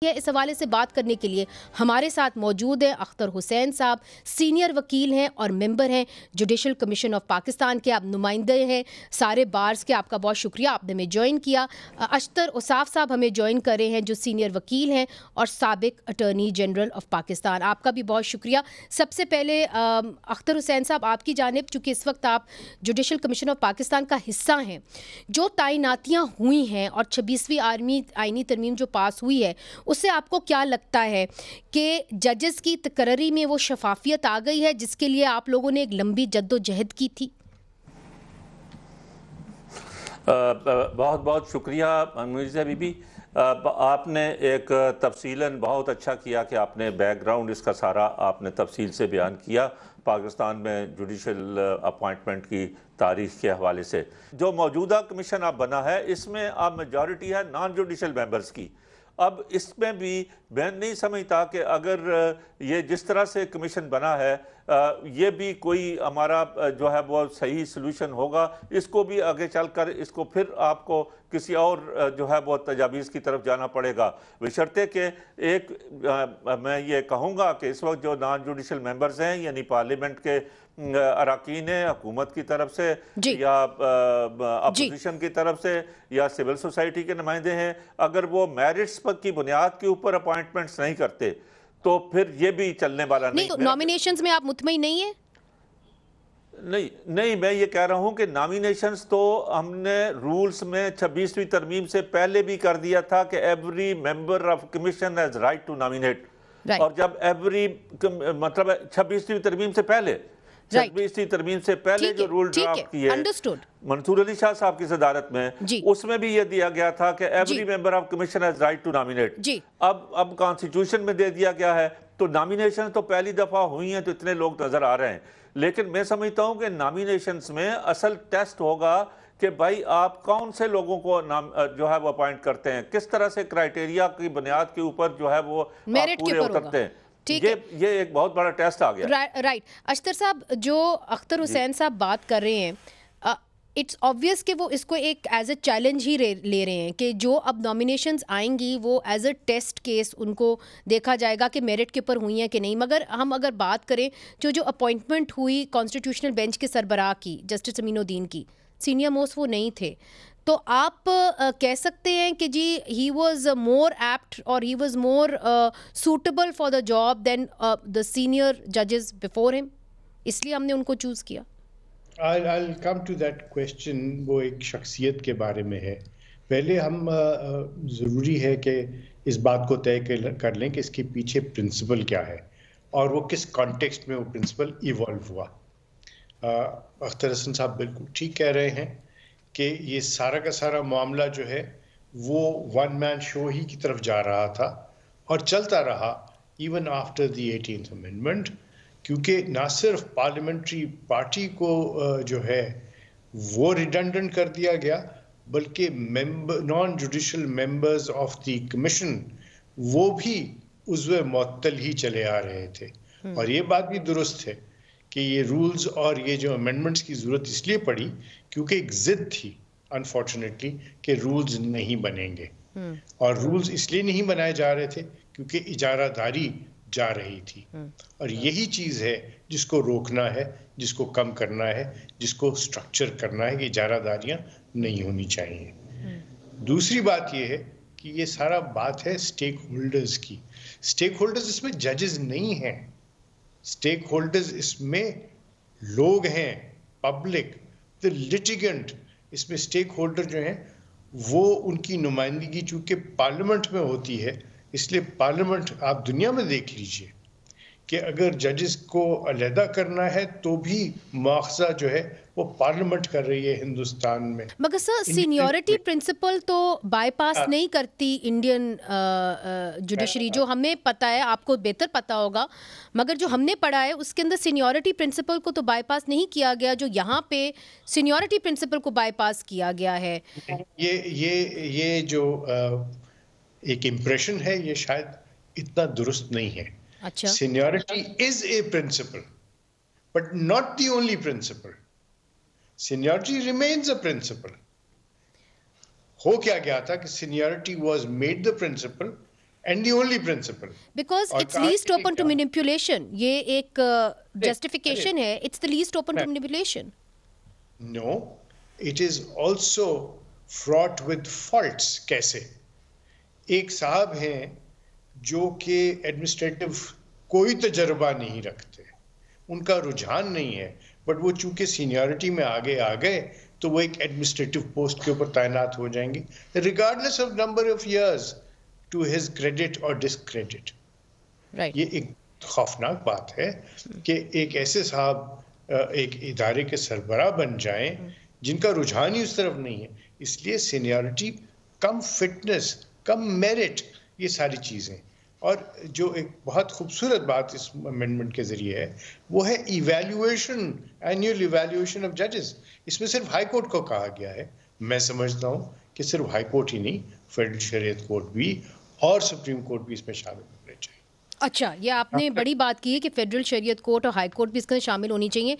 اس حوالے سے بات کرنے کے لیے ہمارے ساتھ موجود ہیں اختر حسین صاحب، سینئر وکیل ہیں اور ممبر ہیں جوڈیشل کمیشن آف پاکستان کے، آپ نمائندے ہیں سارے بارز کے. آپ کا بہت شکریہ، آپ نے ہمیں جوائن کیا. اشتر اوصاف صاحب ہمیں جوائن کر رہے ہیں جو سینئر وکیل ہیں اور سابق اٹارنی جنرل آف پاکستان. آپ کا بھی بہت شکریہ. سب سے پہلے اختر حسین صاحب آپ کی جانب، چونکہ اس وقت آپ جوڈیشل کمیشن آف پاکستان کا حصہ ہیں، جو تعیناتیاں ہوئی ہیں اور 26ویں آئینی ترمیم جو پاس ہوئی ہے، اس سے آپ کو کیا لگتا ہے کہ ججز کی تقرری میں وہ شفافیت آ گئی ہے جس کے لیے آپ لوگوں نے ایک لمبی جد و جہد کی تھی؟ بہت بہت شکریہ مرزا بی بی. آپ نے ایک تفصیلاً بہت اچھا کیا کہ آپ نے بیک گراؤنڈ اس کا سارا آپ نے تفصیل سے بیان کیا پاکستان میں جوڈیشل اپوائنٹمنٹ کی تاریخ کے حوالے سے. جو موجودہ کمیشن اب بنا ہے اس میں اب میجورٹی ہے نان جوڈیشل ممبرز کی. اب اس میں بھی میں نہیں سمجھتا کہ اگر یہ جس طرح سے کمیشن بنا ہے یہ بھی کوئی ہمارا جو ہے وہ صحیح سلوشن ہوگا. اس کو بھی آگے چل کر اس کو پھر آپ کو کسی اور جو ہے وہ تجاویز کی طرف جانا پڑے گا، بشرطے کہ ایک میں یہ کہوں گا کہ اس وقت جو نان جوڈیشل ممبرز ہیں یعنی پارلیمنٹ کے اراکین ہیں، حکومت کی طرف سے یا اپوزیشن کی طرف سے یا سول سوسائٹی کے نمائندے ہیں، اگر وہ میرٹس پر کی بنیاد کے اوپر اپوائنٹمنٹس نہیں کرتے تو پھر یہ بھی چلنے والا نہیں. تو نامینیشنز میں آپ مطمئن نہیں ہیں؟ نہیں، میں یہ کہہ رہا ہوں کہ نامینیشنز تو ہم نے رولز میں 26ویں ترمیم سے پہلے بھی کر دیا تھا کہ every member of commission has right to nominate. اور جب ایوری مطلب 26ویں ترمیم سے پہلے 26ویں ترمیم سے پہلے جو رول ڈرافٹ کیے منصور علی شاہ صاحب کی صدارت میں، اس میں بھی یہ دیا گیا تھا کہ every member of commission has right to nominate. اب کانسٹیٹیوشن میں دے دیا گیا ہے تو نامینیشن تو پہلی دفعہ ہوئی ہیں تو اتنے لوگ نظر آ رہے ہیں. لیکن میں سمجھتا ہوں کہ نامینیشنز میں اصل ٹیسٹ ہوگا کہ بھائی آپ کون سے لوگوں کو جو ہے وہ اپوائنٹ کرتے ہیں، کس طرح سے کرائیٹیریا کی بنیاد کے اوپر جو ہے وہ پورے اترتے ہیں. یہ ایک بہت بڑا ٹیسٹ آ گیا. رائٹ. اشتر صاحب، جو اختر حسین صاحب بات کر رہے ہیں، اٹس آبویس کہ وہ اس کو ایک ایز اے چیلنج ہی لے رہے ہیں کہ جو اب نامینیشنز آئیں گی وہ ایز اے ٹیسٹ کیس ان کو دیکھا جائے گا کہ میرٹ کے اوپر ہوئی ہیں کہ نہیں. مگر ہم اگر بات کریں جو اپوائنٹمنٹ ہوئی کانسٹیٹیوشنل بینچ کے سربراہ کی، جسٹس امین الدین کی، سینئر موسٹ وہ نہیں تھے، تو آپ کہہ سکتے ہیں کہ جی ہی واز مور ایپٹ اور he was more suitable for the job than the senior ججز بفور ہم، اس لیے ہم نے ان کو چوز کیا؟ I'll come to that question. وہ ایک شخصیت کے بارے میں ہے. پہلے ہم ضروری ہے کہ اس بات کو طے کر لیں کہ اس کے پیچھے پرنسپل کیا ہے اور وہ کس کانٹیکسٹ میں وہ پرنسپل ایوالو ہوا. اختر حسن صاحب بالکل ٹھیک کہہ رہے ہیں کہ یہ سارا کا سارا معاملہ جو ہے وہ ون مین شو ہی کی طرف جا رہا تھا اور چلتا رہا even after the 18th amendment, کیونکہ نہ صرف پارلیمنٹری پارٹی کو جو ہے وہ ریڈنڈنٹ کر دیا گیا بلکہ naan judicial members of the commission وہ بھی عضو معطل ہی چلے آ رہے تھے. اور یہ بات بھی درست ہے کہ یہ رولز اور یہ جو امینڈمنٹس کی ضرورت اس لیے پڑی کیونکہ ایک ضد تھی انفارچونیٹلی کہ رولز نہیں بنیں گے. اور رولز اس لیے نہیں بنائے جا رہے تھے کیونکہ اجارہ داری جا رہی تھی. اور یہی چیز ہے جس کو روکنا ہے، جس کو کم کرنا ہے، جس کو سٹرکچر کرنا ہے کہ اجارہ داریاں نہیں ہونی چاہیے. دوسری بات یہ ہے کہ یہ سارا بات ہے سٹیک ہولڈرز کی. سٹیک ہولڈرز اس میں ججز نہیں ہیں، سٹیک ہولڈرز اس میں لوگ ہیں، پبلک، the litigant. اس میں سٹیک ہولڈر جو ہیں وہ ان کی نمائندگی چونکہ پارلیمنٹ میں ہوتی ہے، اس لیے پارلیمنٹ آپ دنیا میں دیکھ لیجئے کہ اگر ججز کو علیحدہ کرنا ہے تو بھی مواخذہ جو ہے وہ پارلیمنٹ کر رہی ہے ہندوستان میں. مگر سر سینیورٹی پرنسپل تو بائی پاس نہیں کرتی انڈین جوڈیشری، جو ہمیں پتہ ہے، آپ کو بہتر پتہ ہوگا، مگر جو ہم نے پڑھا ہے اس کے اندر سینیورٹی پرنسپل کو تو بائی پاس نہیں کیا گیا، جو یہاں پہ سینیورٹی پرنسپل کو بائی پاس کیا گیا ہے. یہ جو ایک امپریشن ہے یہ شاید اتنا درست نہیں ہے. اچھا، seniority is a principle but not the only principle. Seniority remains a principle. ہو کیا گیا تھا کہ seniority was made the principle and the only principle. Because اور it's کہا least کہ open to کیا- manipulation. یہ ایک justification ہے. It's the least open to manipulation. No, it is also fraught with faults. کیسے؟ ایک صاحب ہیں جو کہ ایڈمنسٹریٹو کوئی تجربہ نہیں رکھتے، ان کا رجحان نہیں ہے، بٹ وہ چونکہ سینیورٹی میں آگے آ گئے تو وہ ایک ایڈمنسٹریٹو پوسٹ کے اوپر تعینات ہو جائیں گے regardless of number of years to his credit اور ڈسکریڈٹ. Right. یہ ایک خوفناک بات ہے کہ ایک ایسے صاحب ایک ادارے کے سربراہ بن جائیں جن کا رجحان ہی اس طرف نہیں ہے. اس لیے سینیورٹی کم فٹنس کم میرٹ، یہ ساری چیزیں. اور جو ایک بہت خوبصورت بات اس امینڈمنٹ کے ذریعے ہے وہ ہے ایویلیویشن، اینیول ایویلیویشن آف ججز. اس میں صرف ہائی کورٹ کو کہا گیا ہے. میں سمجھتا ہوں کہ صرف ہائی کورٹ ہی نہیں، فیڈرل شریعت کورٹ بھی اور سپریم کورٹ بھی اس میں شامل ہونے چاہیے. اچھا، یہ آپ نے بڑی بات کی ہے کہ فیڈرل شریعت کورٹ اور ہائی کورٹ بھی اس کے شامل ہونی چاہیے.